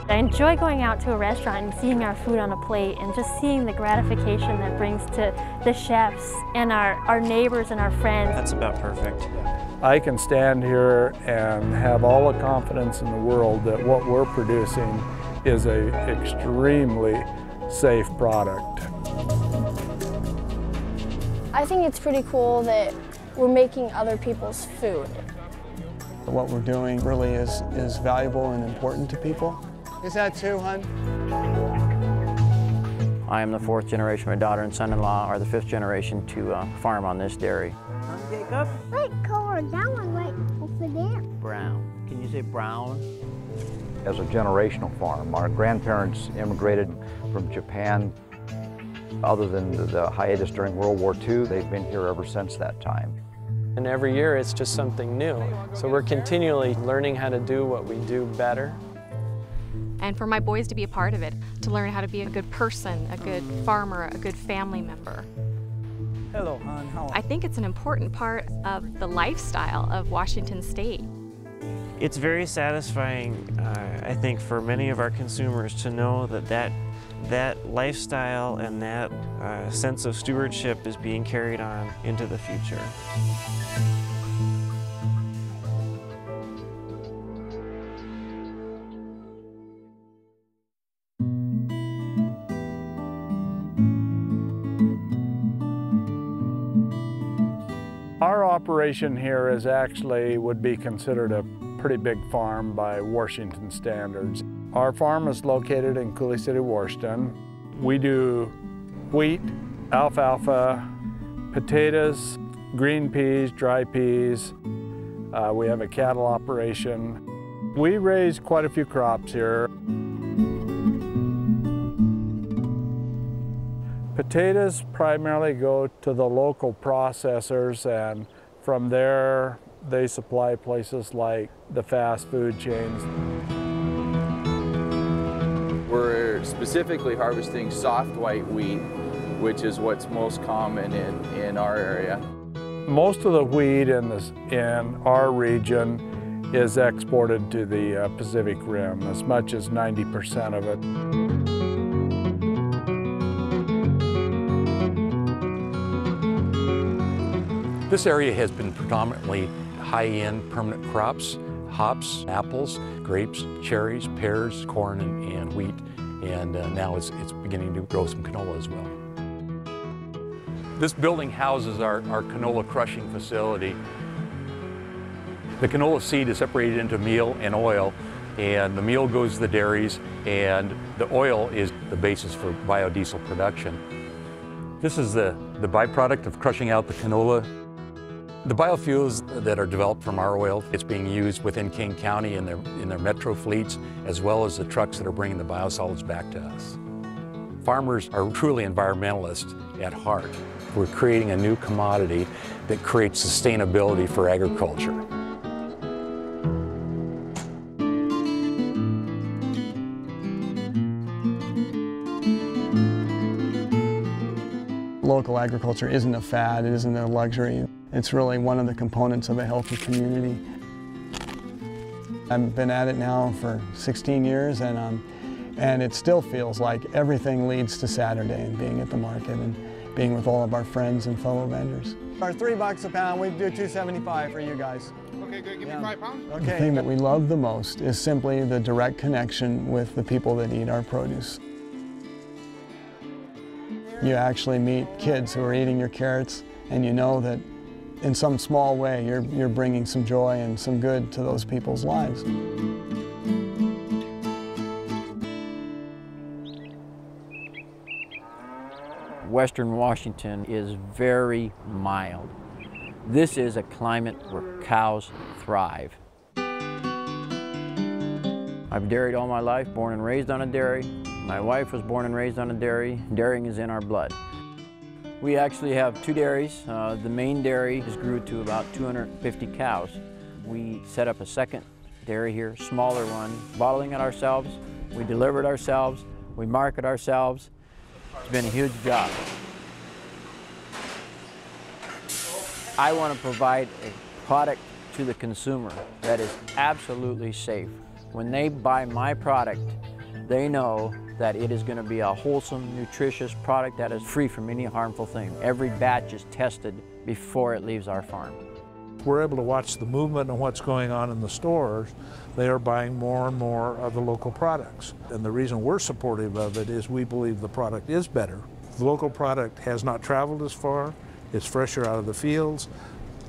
I enjoy going out to a restaurant and seeing our food on a plate and just seeing the gratification that brings to the chefs and our neighbors and our friends. That's about perfect. I can stand here and have all the confidence in the world that what we're producing is an extremely safe product. I think it's pretty cool that we're making other people's food. What we're doing really is valuable and important to people. Is that too, hon? I am the 4th generation. My daughter and son-in-law are the 5th generation to farm on this dairy. Jacob? What color is that one right over there? Brown. Can you say brown? As a generational farm, our grandparents immigrated from Japan. Other than the hiatus during World War II, they've been here ever since that time. And every year it's just something new. So we're continually learning how to do what we do better. And for my boys to be a part of it, to learn how to be a good person, a good farmer, a good family member. Hello, hon. How are you? I think it's an important part of the lifestyle of Washington State. It's very satisfying, I think, for many of our consumers to know that lifestyle and that sense of stewardship is being carried on into the future. Our operation here is actually would be considered a pretty big farm by Washington standards. Our farm is located in Coulee City, Washington. We do wheat, alfalfa, potatoes, green peas, dry peas. We have a cattle operation. We raise quite a few crops here. Potatoes primarily go to the local processors, and from there they supply places like the fast food chains. We're specifically harvesting soft white wheat, which is what's most common in our area. Most of the wheat in our region is exported to the Pacific Rim, as much as 90% of it. This area has been predominantly high-end permanent crops, hops, apples, grapes, cherries, pears, corn, and wheat. And now it's beginning to grow some canola as well. This building houses our canola crushing facility. The canola seed is separated into meal and oil, and the meal goes to the dairies, and the oil is the basis for biodiesel production. This is the byproduct of crushing out the canola. The biofuels that are developed from our oil, it's being used within King County in their metro fleets, as well as the trucks that are bringing the biosolids back to us. Farmers are truly environmentalists at heart. We're creating a new commodity that creates sustainability for agriculture. Local agriculture isn't a fad, it isn't a luxury. It's really one of the components of a healthy community. I've been at it now for 16 years, and it still feels like everything leads to Saturday and being at the market and being with all of our friends and fellow vendors. Our $3 a pound, we do $2.75 for you guys. Okay, good. Give me 5 pounds. Okay. The thing that we love the most is simply the direct connection with the people that eat our produce. You actually meet kids who are eating your carrots, and you know that in some small way you're bringing some joy and some good to those people's lives. Western Washington is very mild. This is a climate where cows thrive. I've dairied all my life, born and raised on a dairy. My wife was born and raised on a dairy. Dairying is in our blood. We actually have 2 dairies. The main dairy has grew to about 250 cows. We set up a second dairy here, smaller one, bottling it ourselves. We deliver it ourselves. We market ourselves. It's been a huge job. I want to provide a product to the consumer that is absolutely safe. When they buy my product, they know that it is going to be a wholesome, nutritious product that is free from any harmful thing. Every batch is tested before it leaves our farm. We're able to watch the movement and what's going on in the stores. They are buying more and more of the local products. And the reason we're supportive of it is we believe the product is better. The local product has not traveled as far, it's fresher out of the fields.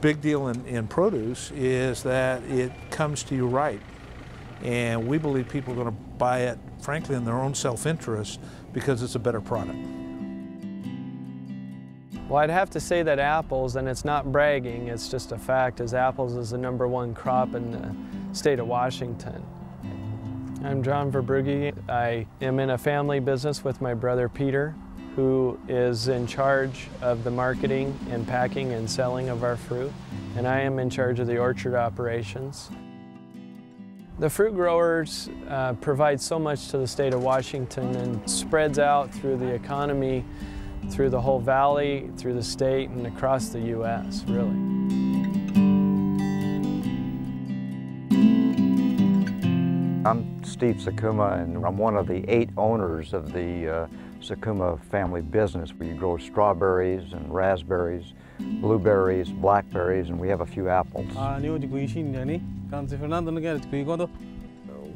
Big deal in produce is that it comes to you right. And we believe people are going to buy it, frankly, in their own self-interest because it's a better product. Well, I'd have to say that apples, and it's not bragging, it's just a fact, is apples is the #1 crop in the state of Washington. I'm John Verbrugge. I am in a family business with my brother Peter, who is in charge of the marketing and packing and selling of our fruit, and I am in charge of the orchard operations. The fruit growers provide so much to the state of Washington and spreads out through the economy, through the whole valley, through the state, and across the U.S., really. I'm Steve SAKUMA, and I'm one of the 8 owners of the SAKUMA family business. We grow strawberries and raspberries, blueberries, blackberries, and we have a few apples.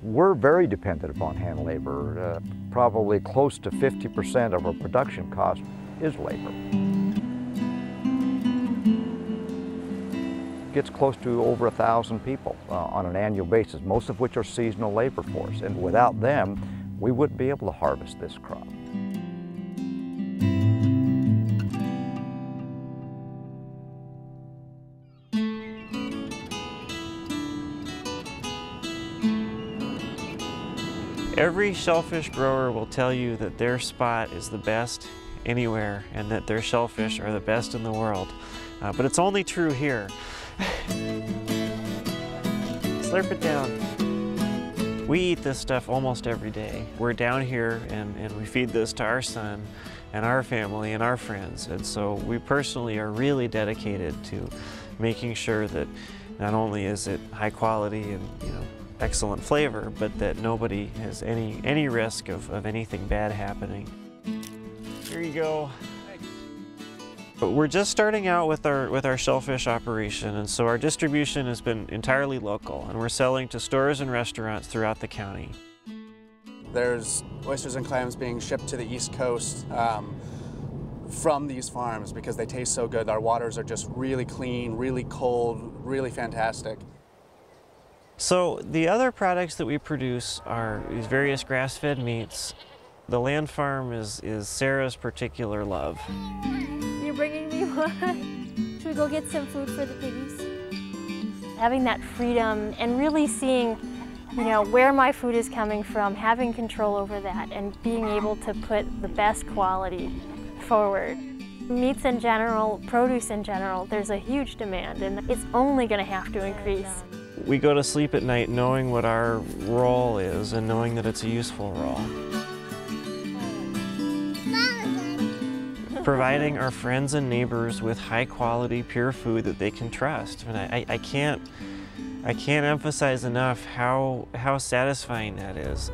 We're very dependent upon hand labor. Probably close to 50% of our production cost is labor. Gets close to over 1,000 people on an annual basis, most of which are seasonal labor force. And without them, we wouldn't be able to harvest this crop. Every shellfish grower will tell you that their spot is the best anywhere and that their shellfish are the best in the world. But it's only true here. Slurp it down. We eat this stuff almost every day. We're down here and we feed this to our son and our family and our friends. And so we personally are really dedicated to making sure that not only is it high quality and excellent flavor, but that nobody has any risk of anything bad happening. Here you go. But we're just starting out with our shellfish operation, and so our distribution has been entirely local, and we're selling to stores and restaurants throughout the county. There's oysters and clams being shipped to the East Coast from these farms because they taste so good. Our waters are just really clean, really cold, really fantastic. So the other products that we produce are these various grass-fed meats. The land farm is Sarah's particular love. You're bringing me one. Should we go get some food for the piggies? Having that freedom and really seeing, where my food is coming from, having control over that, and being able to put the best quality forward. Meats in general, produce in general, there's a huge demand, and it's only going to have to increase. We go to sleep at night knowing what our role is and knowing that it's a useful role. Providing our friends and neighbors with high quality, pure food that they can trust. And I can't emphasize enough how satisfying that is.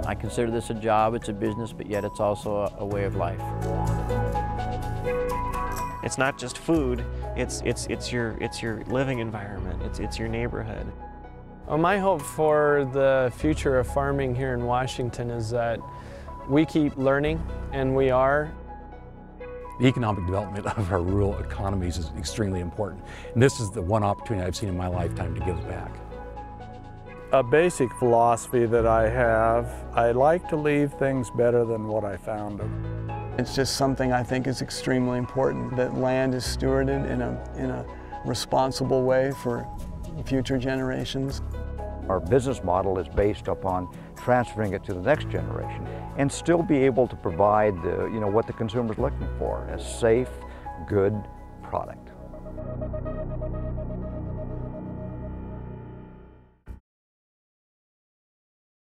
I consider this a job, it's a business, but yet it's also a way of life. It's not just food, it's your living environment, it's your neighborhood. Well, my hope for the future of farming here in Washington is that we keep learning, and we are. The economic development of our rural economies is extremely important. And this is the one opportunity I've seen in my lifetime to give back. A basic philosophy that I have, I like to leave things better than what I found them. It's just something I think is extremely important, that land is stewarded in a responsible way for future generations. Our business model is based upon transferring it to the next generation and still be able to provide what the consumer's looking for, a safe, good product.